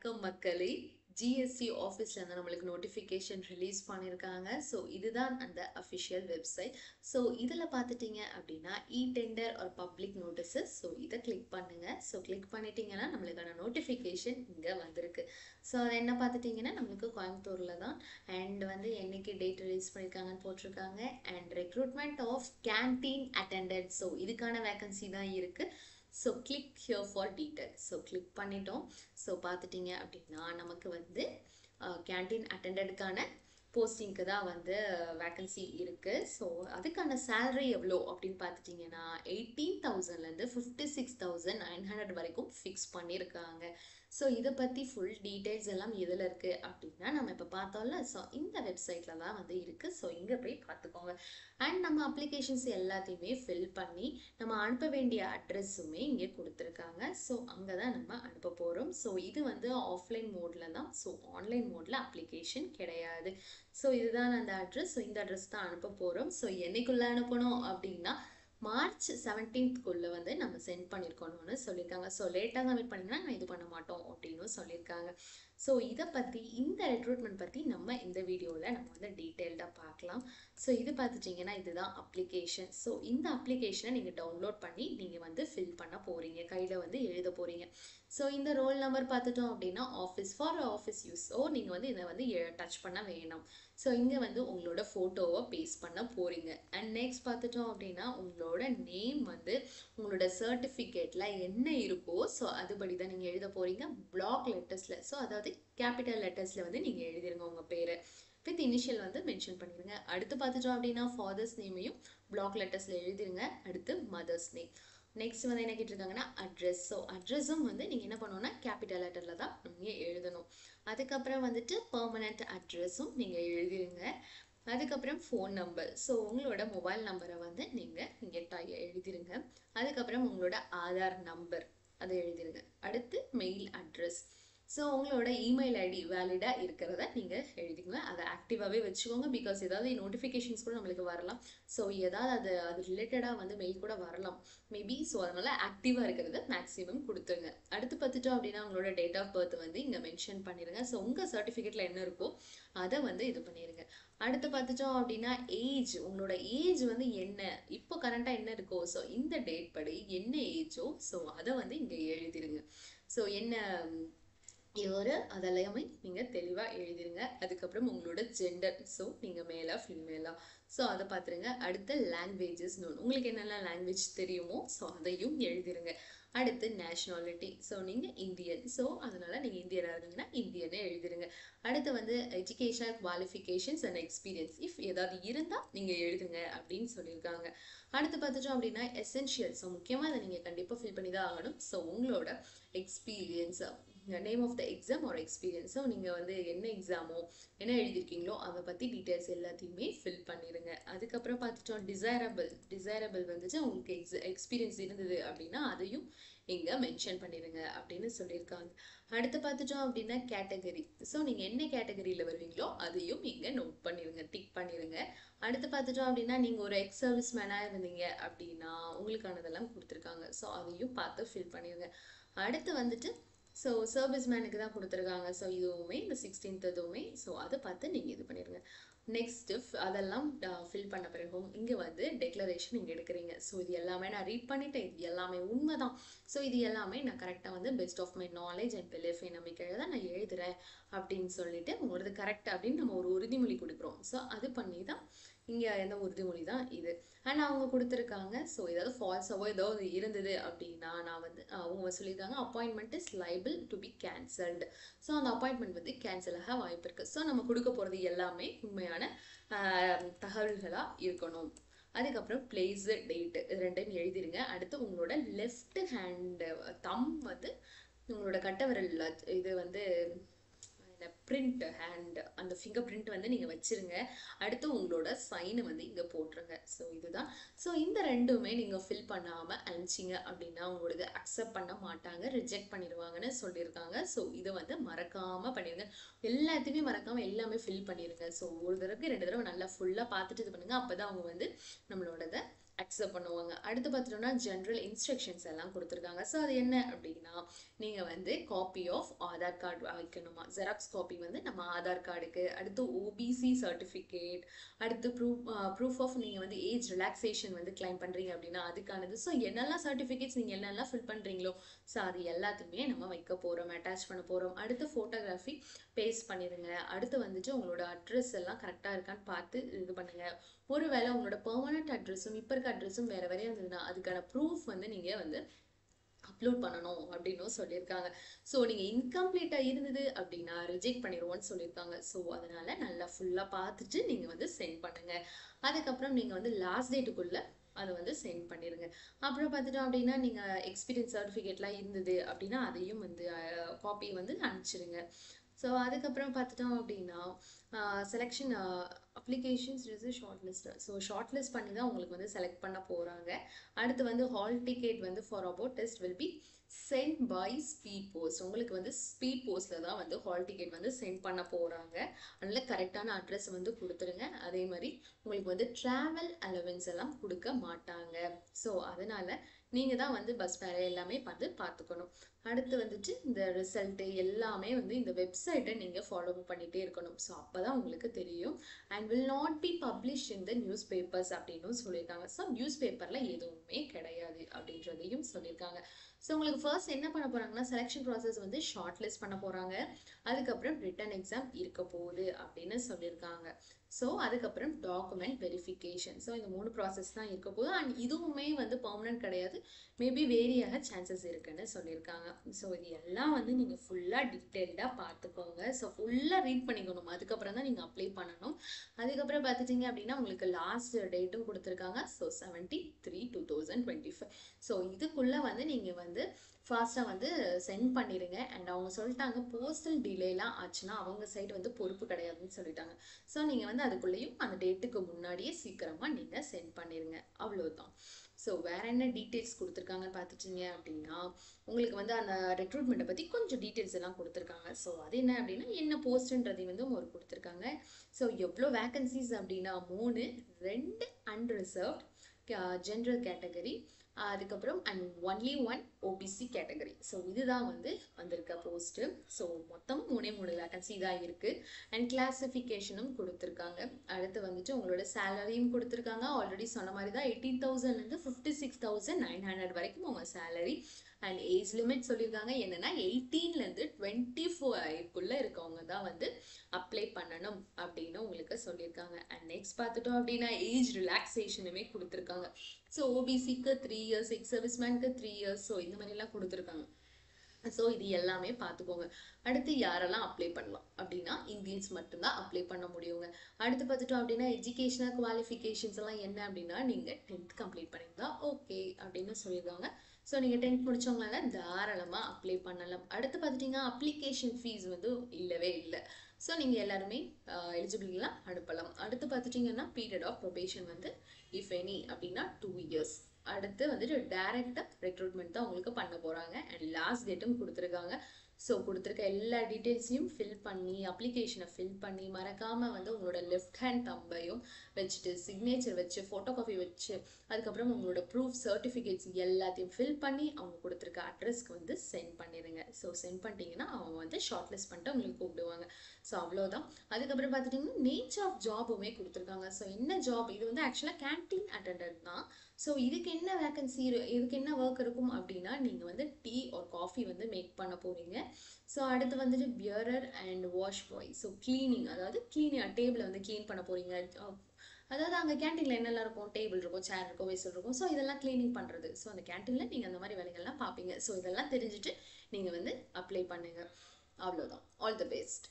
வணக்கம் மக்களே. ஜிஎஸ்டி ஆஃபீஸ்ல இருந்து நம்மளுக்கு நோட்டிஃபிகேஷன் ரிலீஸ் பண்ணியிருக்காங்க. ஸோ இதுதான் அந்த அஃபிஷியல் வெப்சைட். ஸோ இதில் பார்த்துட்டீங்க அப்படின்னா tender or public notices. So இதை கிளிக் பண்ணுங்க. ஸோ கிளிக் பண்ணிட்டீங்கன்னா நம்மளுக்கான நோட்டிஃபிகேஷன் இங்கே வந்திருக்கு. ஸோ அது என்ன பார்த்துட்டிங்கன்னா நம்மளுக்கு கோயம்புத்தூரில் தான் அண்ட் வந்து என்னைக்கு டேட் ரிலீஸ் பண்ணியிருக்காங்கன்னு போட்டிருக்காங்க. And recruitment of canteen attendant. So இதுக்கான வேகன்சி தான் இருக்குது. So click here for detail. So click பண்ணிட்டோம். ஸோ பார்த்துட்டிங்க அப்படின்னா நமக்கு வந்து கேன்டீன் அட்டெண்டன்ட்கான போஸ்டிங்க்கு தான் வந்து வேக்கன்சி இருக்குது. ஸோ அதுக்கான சேலரி எவ்வளோ அப்படின்னு பார்த்துட்டிங்கன்னா 18,000லேருந்து 56,900 வரைக்கும் ஃபிக்ஸ் பண்ணியிருக்காங்க. ஸோ இதை பற்றி ஃபுல் டீட்டெயில்ஸ் எல்லாம் எதில் இருக்குது அப்படின்னா நம்ம இப்போ பார்த்தோம்ல, ஸோ இந்த வெப்சைட்டில் தான் வந்து இருக்குது. ஸோ இங்கே போய் பார்த்துக்கோங்க. அண்ட் நம்ம அப்ளிகேஷன்ஸ் எல்லாத்தையுமே ஃபில் பண்ணி நம்ம அனுப்ப வேண்டிய அட்ரெஸுமே இங்கே கொடுத்துருக்காங்க. ஸோ அங்கே தான் நம்ம அனுப்ப போகிறோம். ஸோ இது வந்து ஆஃப்லைன் மோடில் தான். ஸோ ஆன்லைன் மோடில் அப்ளிகேஷன் கிடையாது. ஸோ இதுதான் அந்த அட்ரஸ். ஸோ இந்த அட்ரஸ் தான் அனுப்ப போகிறோம். ஸோ என்னைக்குள்ளே அனுப்பணும் அப்படின்னா மார்ச் 17th வந்து நம்ம சென்ட் பண்ணியிருக்கணும்னு சொல்லியிருக்காங்க. ஸோ லேட்டாக சப்மிட் பண்ணிங்கன்னா நான் இது பண்ண மாட்டோம் அப்படின்னு சொல்லியிருக்காங்க. ஸோ இதை பற்றி இந்த ரெக்ரூட்மெண்ட் பற்றி நம்ம இந்த வீடியோவில் நம்ம வந்து டீட்டெயில்டாக பார்க்கலாம். ஸோ இது பார்த்துட்டிங்கன்னா இதுதான் அப்ளிகேஷன். ஸோ இந்த அப்ளிகேஷனை நீங்கள் டவுன்லோட் பண்ணி நீங்கள் வந்து ஃபில் பண்ண போகிறீங்க, கையில் வந்து எழுத போகிறீங்க. ஸோ இந்த ரோல் நம்பர் பார்த்துட்டோம் அப்படின்னா office for office use. So நீங்கள் வந்து இதை வந்து டச் பண்ண வேணும். ஸோ இங்கே வந்து உங்களோட ஃபோட்டோவை பேஸ்ட் பண்ண போகிறீங்க. அண்ட் நெக்ஸ்ட் பார்த்துட்டோம் அப்படின்னா உங்களோட நேம் வந்து உங்களோட சர்டிஃபிகேட்டில் என்ன இருக்கோ ஸோ அதுபடி தான் நீங்கள் எழுத போகிறீங்க. பிளாக் லெட்டர்ஸில், ஸோ அதாவது கேபிட்டல் லெட்டர்ஸில் வந்து நீங்கள் எழுதிருங்க உங்கள் பேரை. வித் இனிஷியல் வந்து மென்ஷன் பண்ணிடுங்க. அடுத்து பார்த்துட்டோம் அப்படின்னா ஃபாதர்ஸ் நேமையும் பிளாக் லெட்டர்ஸில் எழுதிருங்க. அடுத்து மதர்ஸ் நேம். நெக்ஸ்ட் வந்து என்ன கேட்டிருக்காங்கன்னா அட்ரஸ். ஸோ அட்ரஸும் வந்து நீங்கள் என்ன பண்ணணும்னா கேபிட்டல் லெட்டரில் தான் நீங்கள் எழுதணும். அதுக்கப்புறம் வந்துட்டு பெர்மனண்ட் அட்ரஸும் நீங்கள் எழுதிருங்க. அதுக்கப்புறம் ஃபோன் நம்பர். ஸோ உங்களோட மொபைல் நம்பரை வந்து நீங்கள் இங்கே எழுதிருங்க. அதுக்கப்புறம் உங்களோட ஆதார் நம்பர் அதை எழுதிருங்க. அடுத்து மெயில் அட்ரஸ். ஸோ உங்களோட இமெயில் ஐடி வேலிடாக இருக்கிறத நீங்கள் எழுதிக்கோங்க. அதை ஆக்டிவாகவே வச்சுக்கோங்க. பிகாஸ் ஏதாவது நோட்டிஃபிகேஷன்ஸ் கூட நம்மளுக்கு வரலாம். ஸோ ஏதாவது அது ரிலேட்டடாக வந்து மெயில் கூட வரலாம் மேபி. ஸோ அதனால் ஆக்டிவாக இருக்கிறத மேக்ஸிமம் கொடுத்துருங்க. அடுத்து பார்த்துட்டோம் அப்படின்னா உங்களோட டேட் ஆஃப் பர்த் வந்து இங்கே மென்ஷன் பண்ணிடுங்க. ஸோ உங்கள் சர்டிஃபிகேட்டில் என்ன இருக்கோ அதை வந்து இது பண்ணிடுங்க. அடுத்து பார்த்துட்டோம் அப்படின்னா ஏஜ், உங்களோட ஏஜ் வந்து என்ன இப்போ கரண்ட்டாக என்ன இருக்கோ ஸோ இந்த டேட் படி என்ன ஏஜோ ஸோ அதை வந்து இங்கே எழுதிடுங்க. ஸோ என்ன இவர் அதெல்லாமே நீங்கள் தெளிவாக எழுதிருங்க. அதுக்கப்புறம் உங்களோட ஜெண்டர், ஸோ நீங்கள் மேலா ஃபீமேலா ஸோ அதை பார்த்துருங்க. அடுத்து லாங்குவேஜஸ், உங்களுக்கு என்னென்ன லாங்குவேஜ் தெரியுமோ ஸோ அதையும் எழுதிருங்க. அடுத்து நேஷ்னாலிட்டி, ஸோ நீங்கள் இந்தியன், ஸோ அதனால் நீங்கள் இந்தியனாக இருந்தீங்கன்னா இந்தியனே எழுதிருங்க. அடுத்து வந்து educational qualifications and experience if ஏதாவது இருந்தால் நீங்கள் எழுதுங்க அப்படின்னு சொல்லியிருக்காங்க. அடுத்து பார்த்துட்டோம் அப்படின்னா எசென்ஷியல். ஸோ முக்கியமாக அதை நீங்கள் கண்டிப்பாக ஃபில் பண்ணி தான் ஆகணும். ஸோ உங்களோட experience, name of the exam ஒரு எக்ஸ்பீரியன்ஸ். ஸோ நீங்கள் வந்து என்ன எக்ஸாமோ என்ன எழுதியிருக்கீங்களோ அதை பற்றி டீட்டெயில்ஸ் எல்லாத்தையுமே ஃபில் பண்ணிடுங்க. அதுக்கப்புறம் பார்த்துட்டோம் டிசைரபிள் வந்துட்டு உங்களுக்கு எக்ஸ்பீரியன்ஸ் இருந்தது அப்படின்னா அதையும் இங்கே மென்ஷன் பண்ணிடுங்க அப்படின்னு சொல்லியிருக்காங்க. அடுத்து பார்த்துட்டோம் அப்படின்னா கேட்டகரி. ஸோ நீங்கள் என்ன கேட்டகரியில் வருவீங்களோ அதையும் இங்கே நோட் பண்ணிடுங்க, டிக் பண்ணிடுங்க. அடுத்து பார்த்துட்டோம் அப்படின்னா நீங்கள் ஒரு எக்ஸ் சர்வீஸ் மேனாக இருந்தீங்க அப்படின்னா உங்களுக்கானதெல்லாம் கொடுத்துருக்காங்க. ஸோ அதையும் பார்த்து ஃபில் பண்ணிடுங்க. அடுத்து வந்துட்டு ஸோ சர்வீஸ் மேனுக்கு தான் கொடுத்துருக்காங்க. ஸோ இதுவுமே இந்த 16th இதுவுமே ஸோ அதை பார்த்து நீங்கள் இது பண்ணிடுங்க. நெக்ஸ்ட்டு அதெல்லாம் ஃபில் பண்ண பிறகும் இங்கே வந்து டெக்ளரேஷன் இங்கே எடுக்கிறீங்க. ஸோ இது எல்லாமே நான் ரீட் பண்ணிவிட்டேன், இது எல்லாமே உண்மை தான். ஸோ இது எல்லாமே நான் கரெக்டாக வந்து best of my knowledge and belief நம்பிக்கையை தான் நான் எழுதுகிறேன் அப்படின்னு சொல்லிட்டு உங்களோடது கரெக்ட் அப்படின்னு நம்ம ஒரு உறுதிமொழி கொடுக்குறோம். ஸோ அது பண்ணி தான் இங்கே எந்த உறுதிமொழி தான் இது. அண்ட் அவங்க கொடுத்துருக்காங்க. ஸோ ஏதாவது ஃபால்ஸாவோ ஏதாவது இருந்தது அப்படின்னா நான் வந்து அவங்க சொல்லியிருக்காங்க appointment is liable to be cancelled. So அந்த அப்பாயின்மெண்ட் வந்து கேன்சல் ஆக வாய்ப்பு இருக்குது. ஸோ நம்ம கொடுக்க போகிறது எல்லாமே உண்மையான தகவல்களாக இருக்கணும். அதுக்கப்புறம் பிளேஸ், டேட்டு இது ரெண்டையும் எழுதிருங்க. அடுத்து உங்களோட லெஃப்ட் ஹேண்டு தம் வந்து உங்களோட கட்டை விரல் இது வந்து பிரிண்ட் ஹேண்ட் அந்த ஃபிங்கர் பிரிண்ட் வந்து நீங்கள் வச்சுருங்க. அடுத்து உங்களோட சைனை வந்து இங்கே போட்டுருங்க. ஸோ இதுதான். ஸோ இந்த ரெண்டுமே நீங்கள் ஃபில் பண்ணாமல் அனுப்பிச்சிங்க அப்படின்னா உங்களோடது அக்செப்ட் பண்ண மாட்டாங்க, ரிஜெக்ட் பண்ணிடுவாங்கன்னு சொல்லியிருக்காங்க. ஸோ இதை வந்து மறக்காமல் பண்ணிடுங்க. எல்லாத்தையுமே மறக்காமல் எல்லாமே ஃபில் பண்ணிடுங்க. ஸோ ஒரு தடவைக்கு 2 தடவை நல்லா ஃபுல்லாக பார்த்துட்டு இது பண்ணுங்கள். அப்போ தான் அவங்க வந்து நம்மளோடதை அக்செப்ட் பண்ணுவாங்க. அடுத்து பார்த்துட்டோம்னா ஜென்ரல் இன்ஸ்ட்ரக்ஷன்ஸ் எல்லாம் கொடுத்துருக்காங்க. ஸோ அது என்ன அப்படின்னா, நீங்கள் வந்து காப்பி ஆஃப் ஆதார் கார்டு வைக்கணுமா, ஜெராக்ஸ் காப்பி வந்து நம்ம ஆதார் கார்டுக்கு, அடுத்து ஓபிசி சர்டிஃபிகேட், அடுத்து ப்ரூஃப் ஆஃப் நீங்கள் வந்து ஏஜ் ரிலாக்ஸேஷன் வந்து கிளைம் பண்ணுறீங்க அப்படின்னா அதுக்கானது. ஸோ என்னெல்லாம் சர்டிஃபிகேட்ஸ் நீங்கள் என்னெல்லாம் ஃபில் பண்ணுறீங்களோ ஸோ அது எல்லாத்தையுமே நம்ம வைக்க போகிறோம், அட்டாச் பண்ண போகிறோம். அடுத்து ஃபோட்டோகிராஃபி பேஸ்ட் பண்ணிடுங்க. அடுத்து வந்துட்டு உங்களோட அட்ரஸ் எல்லாம் கரெக்டாக இருக்கான்னு பார்த்து இது பண்ணுங்க. ஒருவேளை உங்களோட பெர்மனன்ட் அட்ரஸும் இப்போ இருக்க அட்ரஸும் வேற வேறையா இருந்ததுன்னா அதுக்கான ப்ரூஃப் வந்து நீங்கள் வந்து அப்லோட் பண்ணணும் அப்படின்னும் சொல்லியிருக்காங்க. ஸோ நீங்கள் இன்கம்ப்ளீட்டாக இருந்தது அப்படின்னா ரிஜெக்ட் பண்ணிடுவோம்னு சொல்லியிருக்காங்க. ஸோ அதனால நல்லா ஃபுல்லாக பார்த்துட்டு நீங்கள் வந்து சென்ட் பண்ணுங்க. அதுக்கப்புறம் நீங்கள் வந்து லாஸ்ட் டேட்டுக்குள்ளே அதை வந்து சென்ட் பண்ணிடுங்க. அப்புறம் பார்த்துட்டோம் அப்படின்னா நீங்கள் எக்ஸ்பீரியன்ஸ் சர்டிஃபிகேட்லாம் இருந்தது அப்படின்னா அதையும் வந்து காப்பி வந்து அனுப்பிச்சிடுங்க. ஸோ அதுக்கப்புறம் பார்த்துட்டோம் அப்படின்னா selection applications short list. So short list பண்ணி தான் உங்களுக்கு வந்து செலக்ட் பண்ண போகிறாங்க. அடுத்து வந்து ஹால் டிக்கெட் வந்து for about test will be sent by speed post. உங்களுக்கு வந்து ஸ்பீட் போஸ்ட்டில் தான் வந்து ஹால் டிக்கெட் வந்து சென்ட் பண்ண போகிறாங்க. அதனால் கரெக்டான அட்ரஸ் வந்து கொடுத்துருங்க. அதே மாதிரி உங்களுக்கு வந்து ட்ராவல் அலவன்ஸ் எல்லாம் கொடுக்க மாட்டாங்க. ஸோ அதனால் நீங்கள் தான் வந்து பஸ் ஃபேர் எல்லாமே வந்து பார்த்துக்கணும். அடுத்து வந்துட்டு இந்த ரிசல்ட்டு எல்லாமே வந்து இந்த வெப்சைட்டை நீங்கள் ஃபாலோ பண்ணிகிட்டே இருக்கணும். ஸோ அப்போ தான் உங்களுக்கு தெரியும். And will not be publish in the news papers அப்படின்னு சொல்லியிருக்காங்க. ஸோ நியூஸ் பேப்பரில் எதுவுமே கிடையாது அப்படின்றதையும் சொல்லியிருக்காங்க. ஸோ உங்களுக்கு ஃபர்ஸ்ட் என்ன பண்ண போகிறாங்கன்னா செலெக்ஷன் ப்ராசஸ் வந்து ஷார்ட் லிஸ்ட் பண்ண போகிறாங்க. அதுக்கப்புறம் ரிட்டன் எக்ஸாம் இருக்க போகுது அப்படின்னு சொல்லியிருக்காங்க. ஸோ அதுக்கப்புறம் டாக்குமெண்ட் வெரிஃபிகேஷன். ஸோ இந்த 3 ப்ராசஸ் தான் இருக்க போகுது. அண்ட் இதுவுமே வந்து பர்மனன்ட் கிடையாது, மேபி வேரியாக சான்சஸ் இருக்குன்னு சொல்லியிருக்காங்க. ஸோ இது எல்லாம் வந்து நீங்கள் ஃபுல்லாக டீட்டெயில்டாக பார்த்துக்கோங்க. ஸோ ஃபுல்லாக ரீட் பண்ணிக்கணும். அதுக்கப்புறம் தான் நீங்கள் அப்ளை பண்ணணும். அதுக்கப்புறம் பார்த்துட்டிங்க அப்படின்னா உங்களுக்கு லாஸ்ட் டேட்டும் கொடுத்துருக்காங்க. ஸோ 73/2025. ஸோ இதுக்குள்ளே வந்து நீங்கள் வந்து ஃபாஸ்ட்டாக வந்து சென்ட் பண்ணிடுங்க. அண்ட் அவங்க சொல்லிட்டாங்க போஸ்டல் டிலேலாம் ஆச்சுன்னா அவங்க சைடு வந்து பொறுப்பு கிடையாதுன்னு சொல்லிட்டாங்க. ஸோ நீங்கள் வந்து அதுக்குள்ளேயும் அந்த டேட்டுக்கு முன்னாடியே சீக்கிரமாக நீங்கள் சென்ட் பண்ணிடுங்க. அவ்வளோதான். ஸோ வேற என்ன டீட்டெயில்ஸ் கொடுத்துருக்காங்கன்னு பார்த்துட்டிங்க அப்படின்னா உங்களுக்கு வந்து அந்த ரெக்ரூட்மெண்ட்டை பற்றி கொஞ்சம் டீட்டெயில்ஸ் எல்லாம் கொடுத்துருக்காங்க. ஸோ அது என்ன அப்படின்னா என்ன போஸ்ட்டுன்றதையும் வந்து ஒரு கொடுத்துருக்காங்க. ஸோ எவ்வளோ வேக்கன்சிஸ் அப்படின்னா 3, 2 அன்ரிசர்வ்ட் ஜென்ரல் கேட்டகரி, அதுக்கப்புறம் and only 1 OBC category. So இதுதான் வந்து வந்திருக்க போஸ்ட்டு. ஸோ மொத்தம் 3 வேக்கன்சி தான் இருக்குது. அண்ட் கிளாஸிஃபிகேஷனும் கொடுத்துருக்காங்க. அடுத்து வந்துட்டு உங்களோட சேலரியும் கொடுத்துருக்காங்க. ஆல்ரெடி சொன்ன மாதிரி தான் 18,000 56,900 வரைக்கும் உங்கள் சேலரி. அண்ட் ஏஜ் லிமிட் சொல்லியிருக்காங்க என்னன்னா 18 24 இருக்கவங்க தான் வந்து அப்ளை பண்ணணும் அப்படின்னு உங்களுக்கு சொல்லியிருக்காங்க. அண்ட் நெக்ஸ்ட் பார்த்துட்டோம் அப்படின்னா ஏஜ் ரிலாக்ஸேஷனுமே கொடுத்துருக்காங்க. ஸோ ஓபிசிக்கு 3 இயர்ஸ், எக்ஸ் சர்வீஸ்மேனுக்கு 3 இயர்ஸ். ஸோ இந்த மாதிரிலாம் கொடுத்துருக்காங்க. ஸோ இது எல்லாமே பார்த்துக்கோங்க. அடுத்து யாரெல்லாம் அப்ளை பண்ணலாம் அப்படின்னா இந்தியன்ஸ் மட்டும்தான் அப்ளை பண்ண முடியுங்க. அடுத்து பார்த்துட்டோம் அப்படின்னா எஜுகேஷனல் குவாலிஃபிகேஷன்ஸ் எல்லாம் என்ன அப்படின்னா நீங்கள் 10th கம்ப்ளீட் பண்ணியிருந்தா ஓகே அப்படின்னு சொல்லியிருக்காங்க. ஸோ நீங்கள் 10th முடிச்சவங்களால தாராளமாக அப்ளை பண்ணலாம். அடுத்து பார்த்துட்டிங்கன்னா அப்ளிகேஷன் ஃபீஸ் வந்து இல்லவே இல்லை. ஸோ நீங்கள் எல்லாருமே எலிஜிபிள்லாம் அனுப்பலாம். அடுத்து பார்த்துட்டிங்கன்னா பீரியட் ஆஃப் ப்ரொபேஷன் வந்து இஃப் எனி அப்படின்னா 2 இயர்ஸ். அடுத்து வந்துட்டு டைரக்டாக ரெக்ரூட்மெண்ட் தான் உங்களுக்கு பண்ண போகிறாங்க. அண்ட் லாஸ்ட் டேட்டும் கொடுத்துருக்காங்க. ஸோ கொடுத்துருக்க எல்லா டீட்டெயில்ஸையும் ஃபில் பண்ணி அப்ளிகேஷனை ஃபில் பண்ணி மறக்காமல் வந்து உங்களோட லெஃப்ட் ஹேண்ட் தம்பையும் வச்சுட்டு சிக்னேச்சர் வச்சு ஃபோட்டோ காப்பி வச்சு அதுக்கப்புறம் உங்களோட ப்ரூஃப் சர்டிஃபிகேட்ஸ் எல்லாத்தையும் ஃபில் பண்ணி அவங்க கொடுத்துருக்க அட்ரஸ்க்கு வந்து சென்ட் பண்ணிடுங்க. ஸோ சென்ட் பண்ணிட்டீங்கன்னா அவங்க வந்து ஷார்ட் லிஸ்ட் பண்ணிட்டு உங்களுக்கு கூப்பிடுவாங்க. ஸோ அவ்வளோதான். அதுக்கப்புறம் பார்த்துட்டிங்கன்னா நேச்சர் ஆஃப் ஜாபுமே கொடுத்துருக்காங்க. ஸோ என்ன ஜாப் இது வந்து ஆக்சுவலாக கேன்டீன் அட்டெண்டன்ட் தான். ஸோ இதுக்கு என்ன வேக்கன்சி, இதுக்கு என்ன ஒர்க் இருக்கும் அப்படின்னா நீங்கள் வந்து டீ ஒரு காஃபி வந்து மேக் பண்ண போகிறீங்க. ஸோ அடுத்து வந்துட்டு bearer and wash bye. So cleaning, அதாவது டேபிளை வந்து க்ளீன் பண்ண போகிறீங்க. அதாவது அங்கே கேன்டீனில் என்னெல்லாம் இருக்கும், டேபிள் இருக்கும், சேர் இருக்கும், வெசல் இருக்கும். ஸோ இதெல்லாம் கிளீனிங் பண்ணுறது. ஸோ அந்த கேன்டீனில் நீங்கள் அந்த மாதிரி வேலைகள்லாம் பார்ப்பீங்க. ஸோ இதெல்லாம் தெரிஞ்சுட்டு நீங்கள் வந்து அப்ளை பண்ணுங்கள். அவ்வளோதான். All the best.